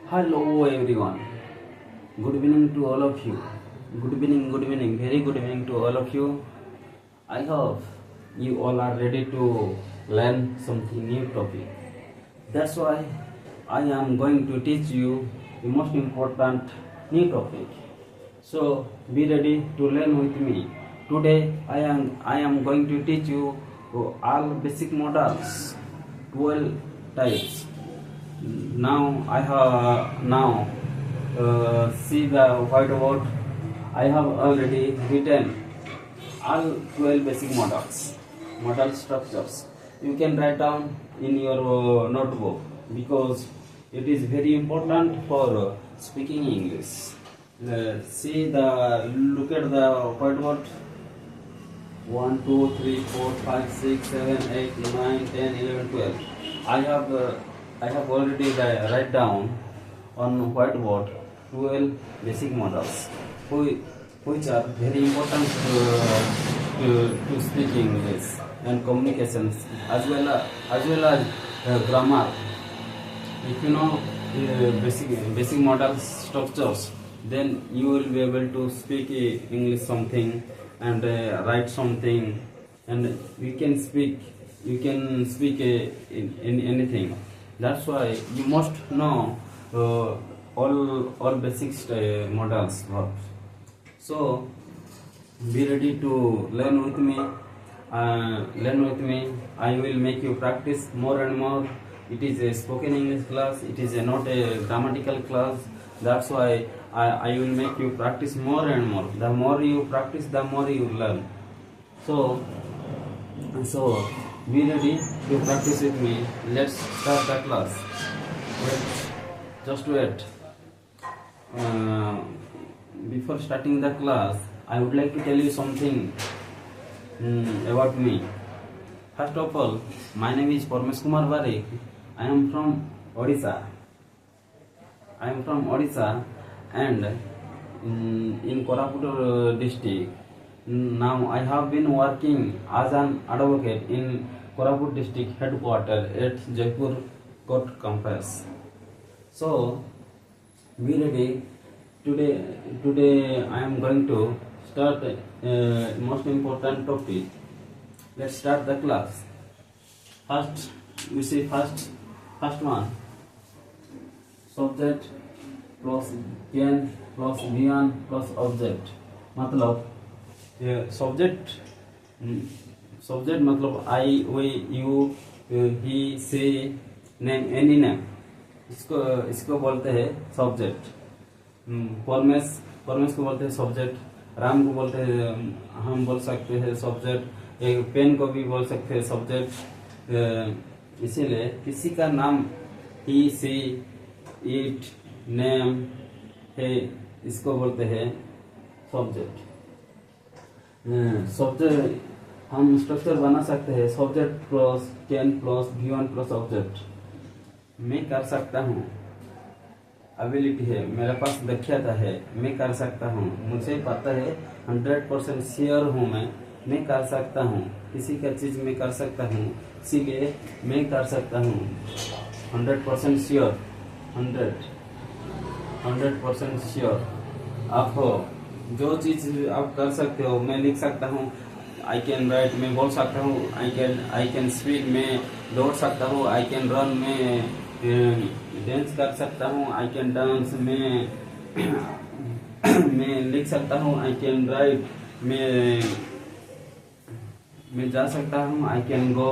Hello everyone. Good evening to all of you. Good evening, very good evening to all of you. I hope you all are ready to learn something new topic. That's why I am going to teach you the most important new topic. So be ready to learn with me. Today I am going to teach you all basic models, 12 types. Now see the whiteboard. I have already written all 12 basic model structures. You can write down in your notebook because it is very important for speaking English. Look at the whiteboard. 1, 2, 3, 4, 5, 6, 7, 8, 9, 10, 11, 12. I have already write down on whiteboard 12 basic models which are very important to speak English and communications as well as grammar. If you know basic model structures, then you will be able to speak English something and write something, and you can speak in anything. That's why you must know all basic models verbs. So be ready to learn with me. I will make you practice more and more. It is a spoken English class. It is not a grammatical class. That's why I will make you practice more and more. The more you practice, the more you learn. So be ready to practice with me. Let's start the class. Just wait. Before starting the class, I would like to tell you something about me. First of all, my name is Parmesh Kumar Barik. I am from Odisha. And in Koraput district. Now I have been working as an advocate in Koraput district headquarters at Jaipur Court Campus. So be ready. Today I am going to start most important topic. Let's start the class. First, we see first one. Subject plus can plus beyond plus object. मतलब subject मतलब आई way you ही से name any name, इसको बोलते हैं subject. Paramesh को बोलते हैं subject. Ram को बोलते हैं, हम बोल सकते हैं सब्जेक्ट. एक पेन को भी बोल सकते हैं सब्जेक्ट. इसीलिए किसी का नाम ही सी इट नेम है, इसको बोलते हैं सब्जेक्ट. सब्जेक्ट हम स्ट्रक्चर बना सकते हैं. Subject plus can plus V1 plus object. मैं कर सकता हूँ, एबिलिटी है, मेरे पास दक्षता है, मैं कर सकता हूँ. मुझे पता है, 100% श्योर हूँ मैं कर सकता हूँ. किसी का चीज मैं कर सकता हूँ, इसीलिए मैं कर सकता हूँ. 100% श्योर, 100% श्योर आप हो. जो चीज आप कर सकते हो, मैं लिख सकता हूँ. आई कैन राइट, मैं बोल सकता हूँ. आई कैन स्पीक, मैं दौड़ सकता हूँ. आई कैन रन, मैं डांस कर सकता हूँ. आई कैन डांस, मैं लिख सकता हूँ. आई कैन राइट, मैं जा सकता हूँ. I can go.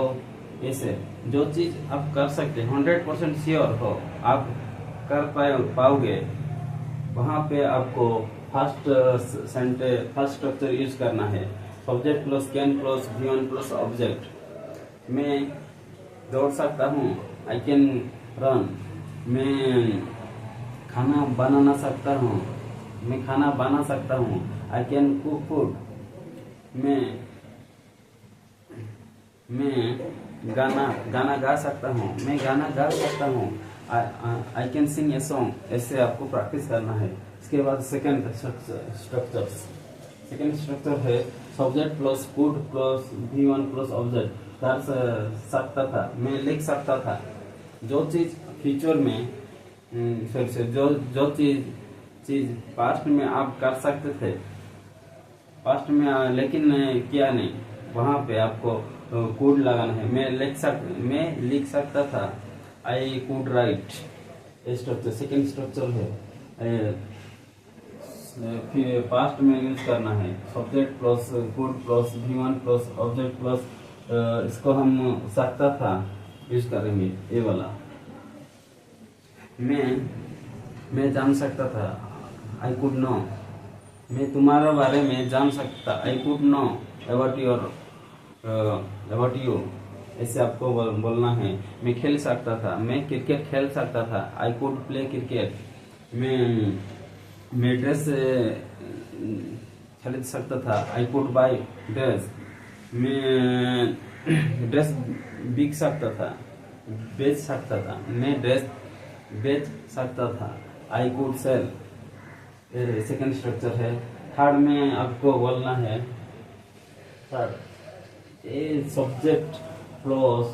ऐसे जो चीज आप कर सकते हैं, 100% श्योर हो आप कर पाओगे, वहां पे आपको फर्स्ट स्ट्रक्चर यूज करना है. Subject plus can plus V1 plus object. मैं दौड़ सकता हूँ. आई कैन रन, मैं खाना बनाना सकता हूँ. मैं खाना बना सकता हूँ. आई कैन कुक फूड, मैं गाना गा सकता हूँ. मैं गाना गा सकता हूँ. I can sing a song. ऐसे आपको प्रैक्टिस करना है. इसके बाद सेकेंड स्ट्रक्चर है subject plus food plus V1 plus object. कर सकता था, मैं लिख सकता था. जो चीज फ्यूचर में फिर जो जो चीज चीज पास्ट में आप कर सकते थे, पास्ट में लेकिन किया नहीं, वहां पे आपको कूड लगाना है। मैं लिख सकता था, I could write. Structure second structure है, फिर पास्ट में यूज करना है, subject plus could plus V1 plus object plus इसको हम सकता था यूज करेंगे। ये वाला मैं जान सकता था, आई कुड नो। मैं तुम्हारे बारे में जान सकता, I could know about you. ऐसे आपको बोलना है। मैं खेल सकता था, मैं क्रिकेट खेल सकता था, आई कुड प्ले क्रिकेट। मैं ड्रेस खरीद सकता था, आई कुड बाय ड्रेस। मैं ड्रेस बिक सकता था, बेच सकता था। मैं ड्रेस बेच सकता था, I could sell. Second structure है। थर्ड में आपको बोलना है, third a subject plus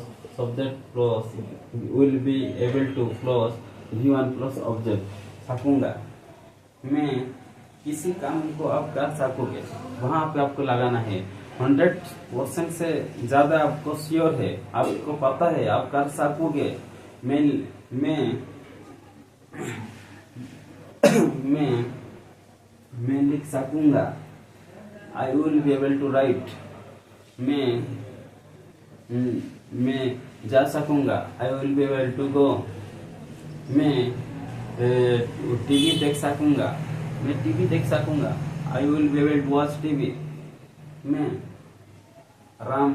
will be able to plus V1 plus object. सकूंगा, मैं किसी काम को आप कर सकोगे, वहां पे आपको लगाना है। 100% से ज्यादा आपको श्योर है, आपको पता है आप कर सकोगे। मैं मैं लिख सकूंगा, I will be able to write. मैं जा सकूंगा, I will be able to go. मैं टीवी देख सकूंगा, मैं टीवी देख सकूंगा, I will be able to watch TV. मैं राम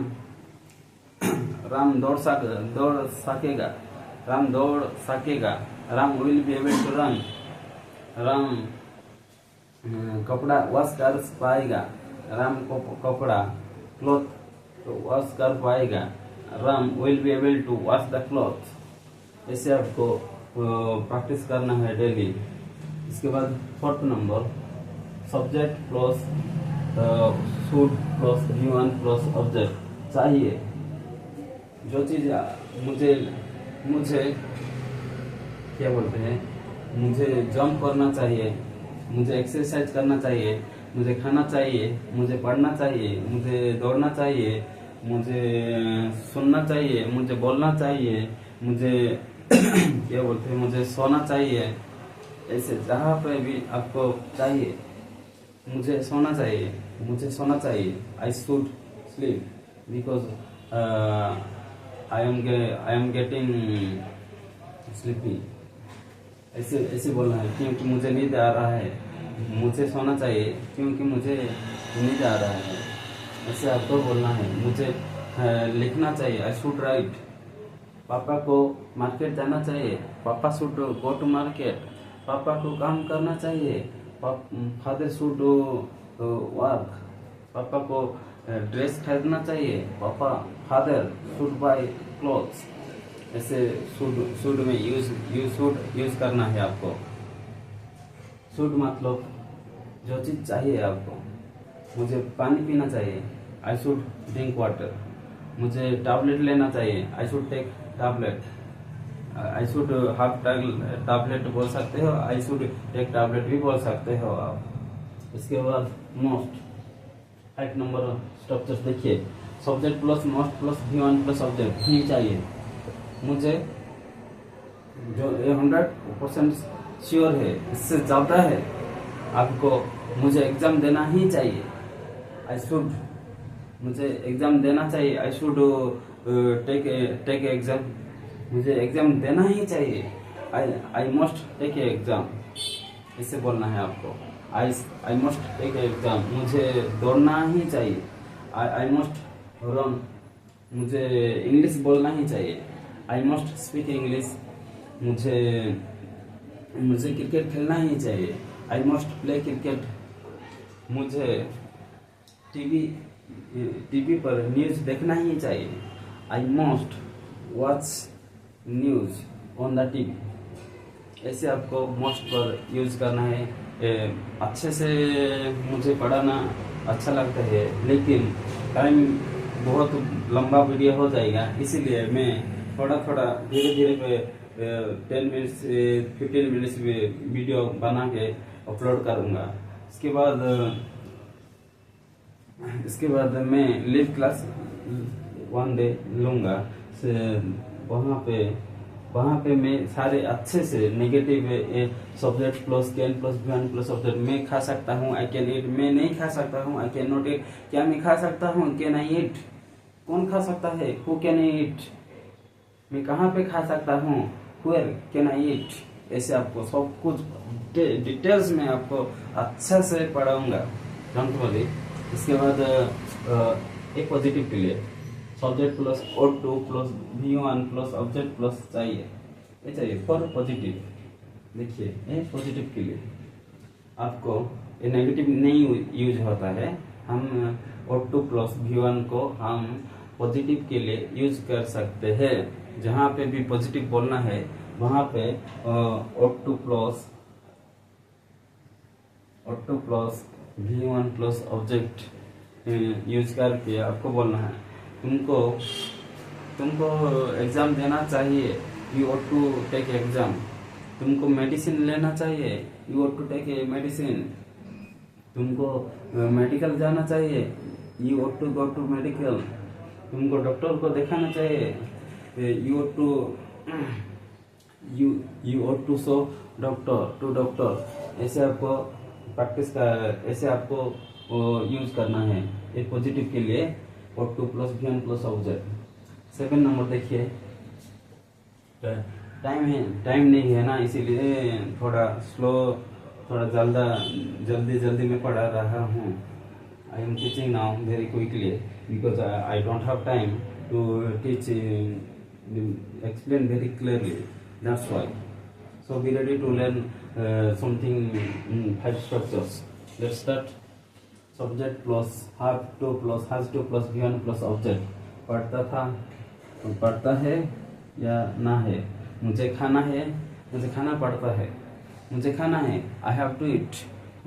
दौड़ सकेगा, राम दौड़ सकेगा, Ram will be able to run. Ram कपड़ा वॉश कर पाएगा, राम को कपड़ा क्लॉथ वॉश कर पाएगा, Ram will be able to wash the cloth. ऐसे आपको प्रैक्टिस करना है डेली। इसके बाद fourth number, subject plus should plus V1 plus object चाहिए। जो चीज मुझे क्या बोलते हैं, मुझे जंप करना चाहिए, मुझे एक्सरसाइज करना चाहिए, मुझे खाना चाहिए, मुझे पढ़ना चाहिए, मुझे दौड़ना चाहिए, मुझे सुनना चाहिए, मुझे बोलना चाहिए, मुझे क्या बोलते हैं, मुझे सोना चाहिए। ऐसे जहाँ पे भी आपको चाहिए, मुझे सोना चाहिए, मुझे सोना चाहिए, I should sleep because I am getting sleepy. ऐसे बोलना है, क्योंकि मुझे नींद आ रहा है। मुझे सोना चाहिए क्योंकि मुझे नींद आ रहा है। ऐसे आपको बोलना है। मुझे लिखना चाहिए, आई शुड राइट। पापा को मार्केट जाना चाहिए, पापा शुड गो टू मार्केट। पापा को काम करना चाहिए, फादर शुड वर्क। पापा को ड्रेस खरीदना चाहिए, फादर शुड बाय क्लॉथ्स। ऐसे शुड में यूज करना है आपको। शुड मतलब जो चीज चाहिए आपको। मुझे पानी पीना चाहिए, आई शुड ड्रिंक वाटर। मुझे टैबलेट लेना चाहिए, I should take tablet. I should have tablet बोल सकते हो, आई शुड टेक टैबलेट भी बोल सकते हो आप। इसके बाद मोस्ट 8 नंबर स्ट्रक्चर देखिए, subject plus most plus V1 plus object ही चाहिए। मुझे जो 100% श्योर है, इससे ज्यादा है आपको, मुझे एग्जाम देना ही चाहिए। आई शुड, मुझे एग्जाम देना चाहिए, आई शुड टेक एग्जाम। मुझे एग्जाम देना ही चाहिए, आई मस्ट टेक एग्जाम। इससे बोलना है आपको, आई मस्ट टेक एग्जाम। मुझे दौड़ना ही चाहिए, आई मस्ट रन। मुझे इंग्लिश बोलना ही चाहिए, आई मस्ट स्पीक इंग्लिश। मुझे क्रिकेट खेलना ही चाहिए, आई मस्ट प्ले क्रिकेट। मुझे टीवी पर न्यूज देखना ही चाहिए, I must watch news on the TV. ऐसे आपको मोस्ट पर यूज करना है। अच्छे से मुझे पढ़ाना अच्छा लगता है, लेकिन टाइम बहुत लंबा वीडियो हो जाएगा, इसीलिए मैं थोड़ा थोड़ा धीरे धीरे 10 मिनट्स 15 मिनट्स वीडियो बना के अपलोड करूंगा। इसके बाद मैं लिव क्लास 1 डे लूंगा। वहाँ पे मैं सारे अच्छे से negative subject plus can plus one plus subject मैं खा सकता हूँ। आई कैन ईट मैं नहीं खा सकता हूँ। आई कैन नॉट ईट क्या मैं खा सकता हूँ। कैन आई ईट कौन खा सकता है। हु कैन आई ईट मैं कहाँ पे खा सकता हूँ। वेयर कैन आई ईट। ऐसे आपको सब कुछ डिटेल्स में आपको अच्छा से पढ़ाऊंगा। Don't worry. इसके बाद एक पॉजिटिव के लिए subject plus O2 plus V1 plus object plus चाहिए फॉर पॉजिटिव। देखिए ये पॉजिटिव के लिए आपको ये नेगेटिव नहीं यूज होता है। हम O2 प्लस V1 को हम पॉजिटिव के लिए यूज कर सकते हैं। जहाँ पे भी पॉजिटिव बोलना है वहाँ पे O2 plus V1 plus object use करके आपको बोलना है। तुमको एग्जाम देना चाहिए। You ought to take exam. तुमको मेडिसिन लेना चाहिए। You ought to take medicine. तुमको मेडिकल जाना चाहिए। You ought to go to medical. तुमको डॉक्टर को दिखाना चाहिए। You ought to show doctor to doctor. ऐसे आपको प्रैक्टिस का ऐसे आपको यूज करना है। ये पॉजिटिव के लिए O2 plus V1 plus object. 7 number देखिए टाइम नहीं है ना, इसीलिए थोड़ा स्लो थोड़ा जल्दी में पढ़ा रहा हूँ। I am teaching now very quickly because I don't have time to teach explain very clearly. That's why. So be ready to learn something 5 structures. Let's start. Subject plus have to plus has to plus V1 plus object। पढ़ता है या ना है। मुझे खाना है, मुझे खाना पड़ता है। मुझे खाना है आई हैव टू ईट।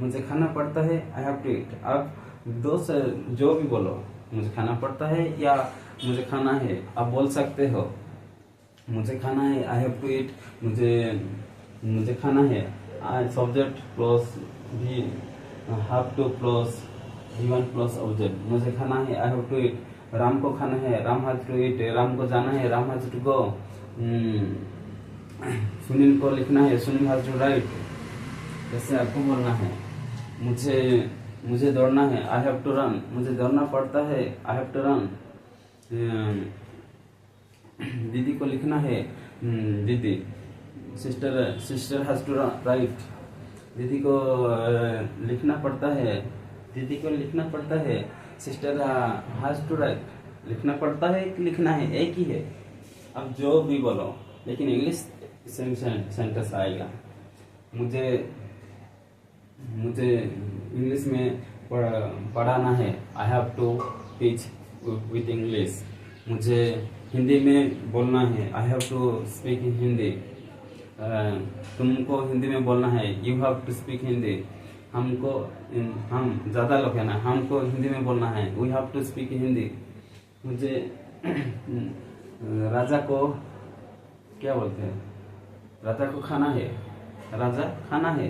मुझे खाना पड़ता है आई हैव टू ईट। आप दो से जो भी बोलो मुझे खाना पड़ता है या मुझे खाना है आप बोल सकते हो। मुझे खाना है आई हैव टू ईट। मुझे खाना है सब्जेक्ट प्लस भी have to plus V1 plus object. मुझे खाना है I have to eat. Ram को खाना है Ram has to eat. Ram को जाना है Ram has to go. Sunil को लिखना है सुनील हैज टू राइट। जैसे आपको बोलना है मुझे दौड़ना है आई हैव टू रन। मुझे दौड़ना पड़ता है आई हैव टू रन। दीदी को लिखना है दीदी सिस्टर हैज टू राइट। दीदी को लिखना पड़ता है सिस्टर हैज टू राइट। लिखना पड़ता है कि लिखना है एक ही है। अब जो भी बोलो लेकिन इंग्लिश सेंटेंस आएगा। मुझे इंग्लिश में पढ़ाना है I have to teach with English. मुझे हिंदी में बोलना है I have to speak in Hindi. तुमको हिंदी में बोलना है you have to speak Hindi. हम ज्यादा लोग है ना हमको हिंदी में बोलना है we have to speak Hindi. मुझे राजा को क्या बोलते हैं राजा को खाना है राजा खाना है।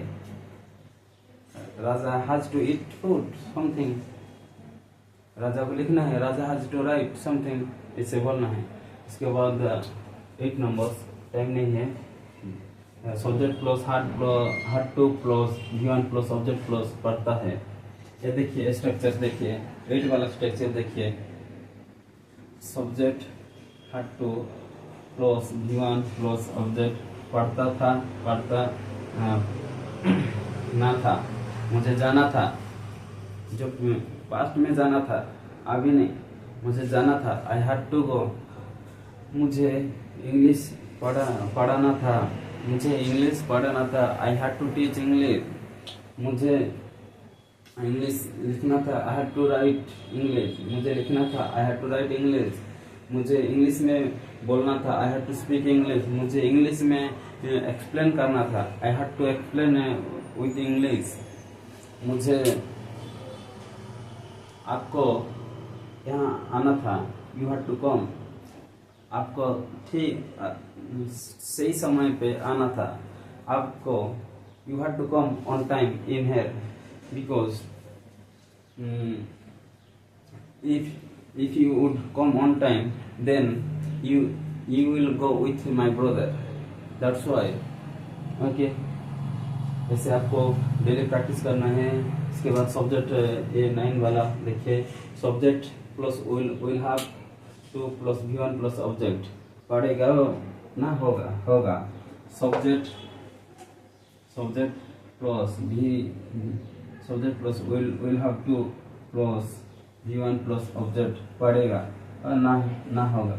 Raja has to eat food something. Raja को लिखना है Raja has to write something. इसे बोलना है। इसके बाद 8 नंबर्स टाइम नहीं है। Subject plus hard to plus V1 plus object plus पढ़ता है। ये देखिए स्ट्रक्चर देखिए 8 वाला स्ट्रक्चर देखिए। Subject hard to plus V1 plus object पढ़ता ना था। मुझे जाना था जो पास्ट में जाना था अभी नहीं। मुझे जाना था आई हैड टू गो। मुझे इंग्लिश पढ़ाना था I had to teach English. मुझे इंग्लिश लिखना था I had to write English. मुझे लिखना था I had to write English. मुझे इंग्लिश में बोलना था I had to speak English. मुझे इंग्लिश में एक्सप्लेन करना था I had to explain with English. मुझे आपको यहाँ आना था यू हैड टू कम। आपको ठीक सही समय पे आना था। आपको you have to come on time in here because if you would come on time then you will go with my brother, that's why okay। ऐसे आपको डेली प्रैक्टिस करना है। इसके बाद सब्जेक्ट A9 वाला देखिए, subject plus will have to plus V1 plus object पढ़ेगा ना, होगा subject plus will have to plus V1 plus object पढ़ेगा और ना होगा।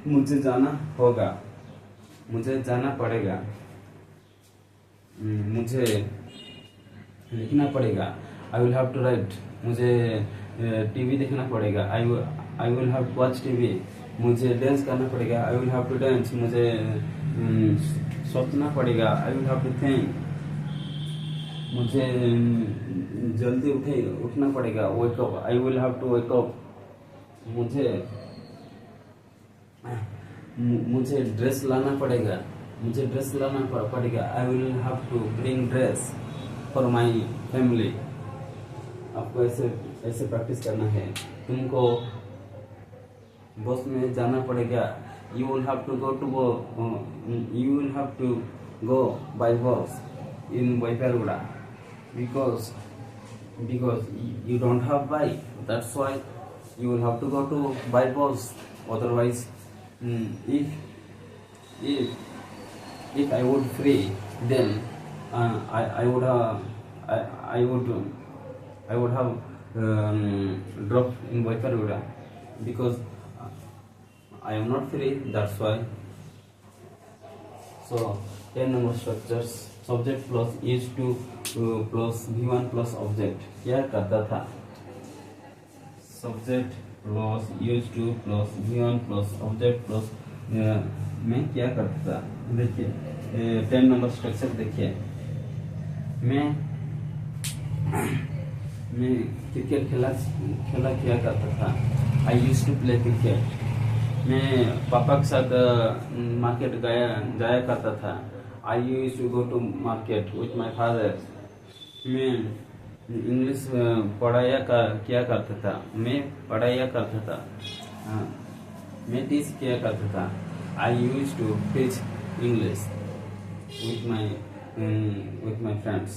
मुझे जाना पड़ेगा, मुझे लिखना पड़ेगा। I will have to write, मुझे टीवी देखना पड़ेगा। I will have to watch TV. मुझे डांस करना पड़ेगा। I will have to dance. मुझे सोचना पड़ेगा। I will have to think. मुझे जल्दी उठना पड़ेगा। Wake up, I will have to wake up. मुझे ड्रेस लाना पड़ेगा। I will have to bring dress for my family. आपको ऐसे प्रैक्टिस करना है। तुमको बस में जाना पड़ेगा। You will have to go by bus in Boypalgura because you don't have bike, that's why you will have to go to by bus। otherwise if I would free then I would have dropped in Boypalgura because I am not free, that's why। so 10 number structures, subject plus use to plus V1 plus object क्या करता था। Subject plus use to plus V1 plus object plus मैं क्या करता था। देखिए 10 number structure देखिए। मैं क्रिकेट खेला किया करता था। I use to play cricket. मैं पापा के साथ मार्केट जाया करता था। I used to go to market with my father। मैं इंग्लिश किया करता था। मैं पढ़ाया करता था। मैं टीच किया करता था। I used to teach English with my friends।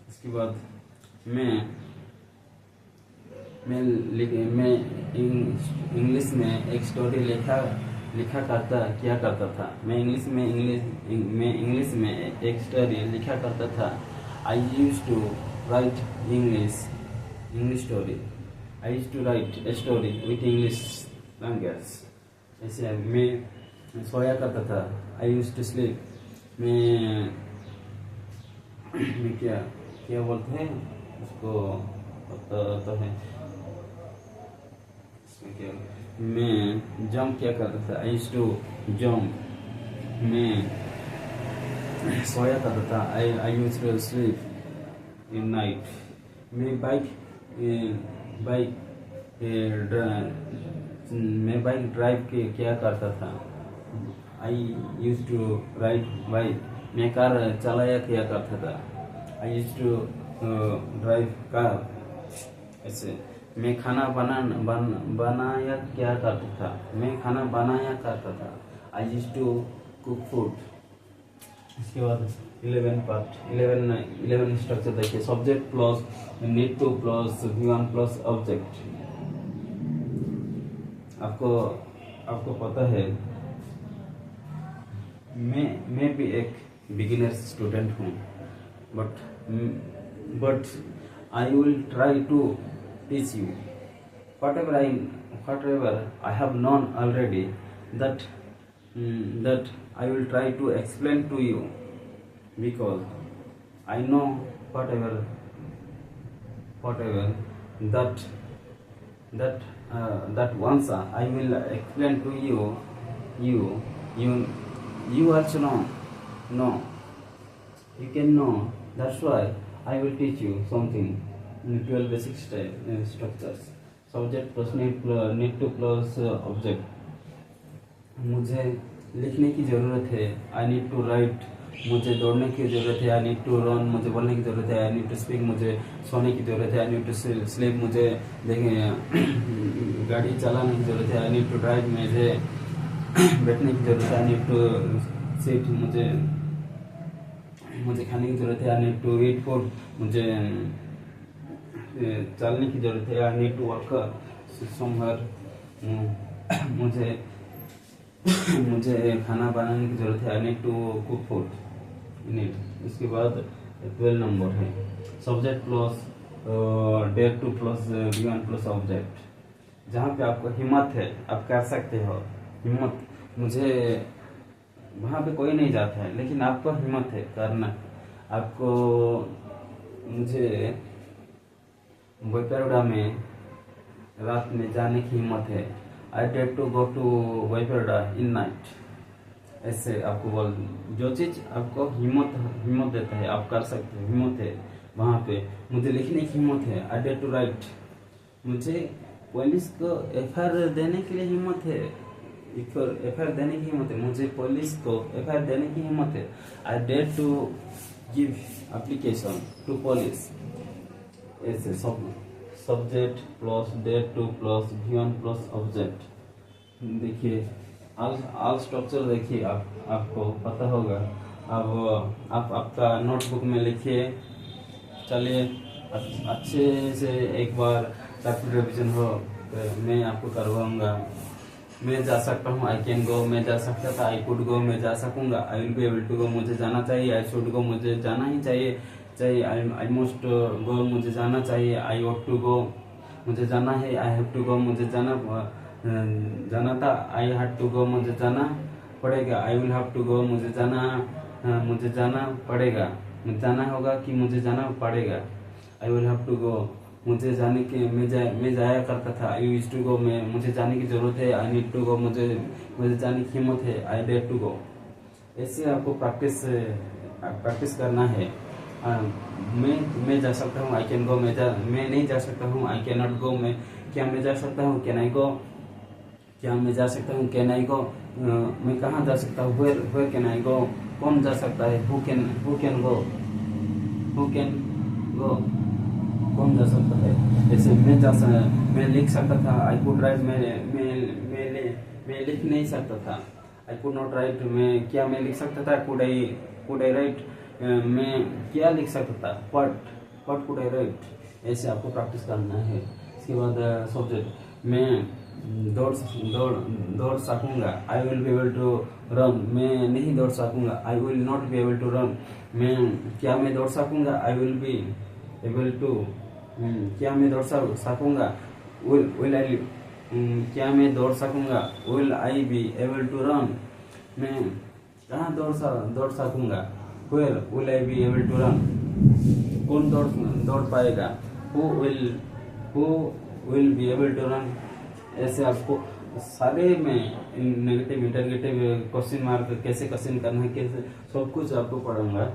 इसके बाद मैं इंग्लिश में एक स्टोरी किया करता था। मैं इंग्लिश में एक स्टोरी लिखा करता था। I use to write English story. I use to write a story with English language. ऐसे मैं सोया करता था। I use to sleep. मैं क्या बोलते हैं उसको, तो है मैं जंप किया करता था। I used to jump. मैं सोया करता था। I used to sleep in night. मैं बाइक ड्राइव किया करता था। I used to ride bike. मैं कार चलाया किया करता था। I used to drive car. ऐसे मैं खाना बनाया क्या करता था। मैं खाना बनाया करता था। I used to cook food. इसके बाद 11 स्ट्रक्चर देखिए। Subject plus need to plus V1 plus object. आपको पता है मैं भी एक बिगिनर स्टूडेंट हूँ, but I will try to teach you whatever I have known already, that I will try to explain to you because I know whatever that once I will explain to you also know you can know, that's why I will teach you something। 12 basic structures। subject plus need to plus object। मुझे लिखने की ज़रूरत है, I need to write. मुझे दौड़ने की ज़रूरत है, आई नीड टू रन। मुझे बोलने की ज़रूरत है, आई नीड टू स्पीक। मुझे सोने की ज़रूरत है, आई नीड टू स्लीप। मुझे देखें गाड़ी चलाने की ज़रूरत है, आई नीड टू ड्राइव। मुझे बैठने की ज़रूरत है, आई नीड टू सीट। मुझे खाने की ज़रूरत है, I need to eat food. मुझे चलने की ज़रूरत है, I need to work somewhere. मुझे मुझे खाना बनाने की ज़रूरत है, I need to cook food need. इसके बाद 12 नंबर है subject plus dare to plus given plus object. जहाँ पे आपको हिम्मत है, आप कर सकते हो। हिम्मत, मुझे वहाँ पे कोई नहीं जाता है, लेकिन आपको हिम्मत है करना। आपको मुझे बोईपेड़ा में रात में जाने की हिम्मत है, I dare to go to Boipeda in night. ऐसे आपको बोल, जो चीज़ आपको हिम्मत देता है, आप कर सकते हो, हिम्मत है वहाँ पे। मुझे लिखने की हिम्मत है, आई डेयर टू राइट। मुझे पुलिस को एफआईआर देने के लिए हिम्मत है, एफआईआर देने की हिम्मत है। मुझे पुलिस को एफआईआर देने की हिम्मत है, I dare to give application to police. ऐसे सब subject plus dare to plus given plus object. देखिए ऑल स्ट्रक्चर देखिए, आपको पता होगा। अब आप आपका नोटबुक में लिखिए। चलिए अच्छे से एक बार रैपिड रिविजन हो, तो मैं आपको करवाऊंगा। मैं जा सकता हूँ, आई कैन गो। मैं जा सकता था, आई कुड गो। मैं जा सकूंगा, I will be able to go. मुझे जाना चाहिए, आई शुड गो। मुझे जाना ही चाहिए, आई मस्ट गो। मुझे जाना चाहिए, आई ऑट टू गो। मुझे जाना है, आई हैव टू गो। मुझे जाना था, आई हैड टू गो। मुझे जाना पड़ेगा, I will have to go. मुझे जाना पड़ेगा। मुझे जाना होगा कि मुझे जाना पड़ेगा, I will have to go. मुझे जाने के मैं जाया करता था, आई यूज्ड टू गो। मुझे जाने की जरूरत है, आई नीड टू गो। मुझे जाने की हिम्मत है, आई डेयर टू गो। ऐसे आपको प्रैक्टिस करना है। मैं जा सकता हूँ, आई कैन गो। मैं नहीं जा सकता हूँ, आई कैन नॉट गो। क्या मैं जा सकता हूँ, कैन आई गो। क्या मैं जा सकता हूँ, कैन आई गो। मैं कहाँ जा सकता हूँ, वेयर कैन आई गो। कौन जा सकता है, हु कैन गो। कौन जा सकता है। जैसे मैं लिख सकता था, आई कुड राइट। मैं लिख नहीं सकता था, आई कुड नॉट राइट। मैं लिख सकता था, कुड आई राइट। मैं क्या लिख सकता था, व्हाट कुड आई राइट। ऐसे आपको प्रैक्टिस करना है। इसके बाद सब्जेक्ट, मैं दौड़ सकूंगा, I will be able to run. मैं नहीं दौड़ सकूंगा, I will not be able to run. मैं दौड़ सकूंगा, I will be able to. क्या मैं दौड़ सकूंगा, विल आई। क्या मैं दौड़ सकूंगा, will I be able to run. मैं कहाँ दौड़ सकूंगा, where will I be able to run. कौन दौड़ पाएगा, who will be able to run. ऐसे आपको सारे में नेगेटिव इंटरगेटिव क्वेश्चन मार्क कैसे क्वेश्चन करना है, कैसे सब कुछ आपको पढ़ूंगा।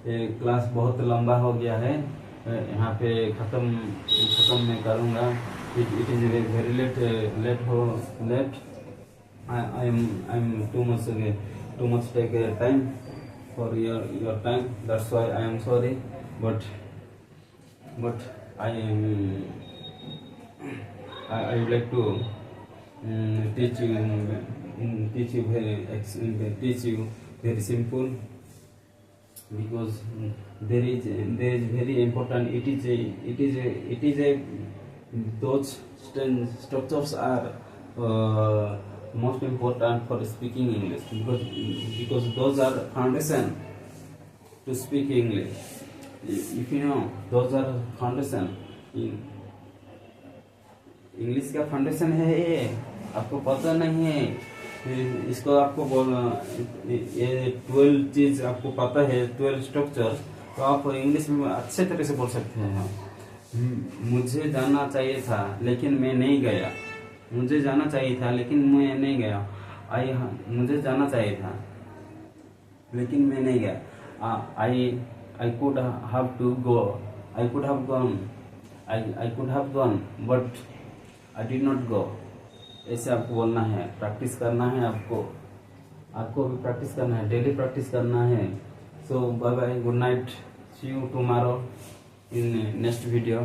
क्लास बहुत लंबा हो गया है, यहाँ पे खत्म मैं करूँगा। It is very late. I am too much take time for your time. That's why I am sorry, but I would like to teach you very simple, because there is very important. It is a those structures are most important for speaking English, because those are foundation to speak English. If you know, those are foundation. English का foundation है ये, आपको पता नहीं है। इसको आपको ये 12 चीज आपको पता है, 12 स्ट्रक्चर, तो आप इंग्लिश में अच्छे तरह से बोल सकते हैं। मुझे जाना चाहिए था लेकिन मैं नहीं गया। मुझे जाना चाहिए था लेकिन मैं नहीं गया। मुझे जाना चाहिए था लेकिन मैं नहीं गया। I could have to go. I could have gone. I could have gone but I did not go. ऐसे आपको बोलना है, प्रैक्टिस करना है आपको भी प्रैक्टिस करना है, डेली प्रैक्टिस करना है। So bye bye, good night, see you tomorrow in next video.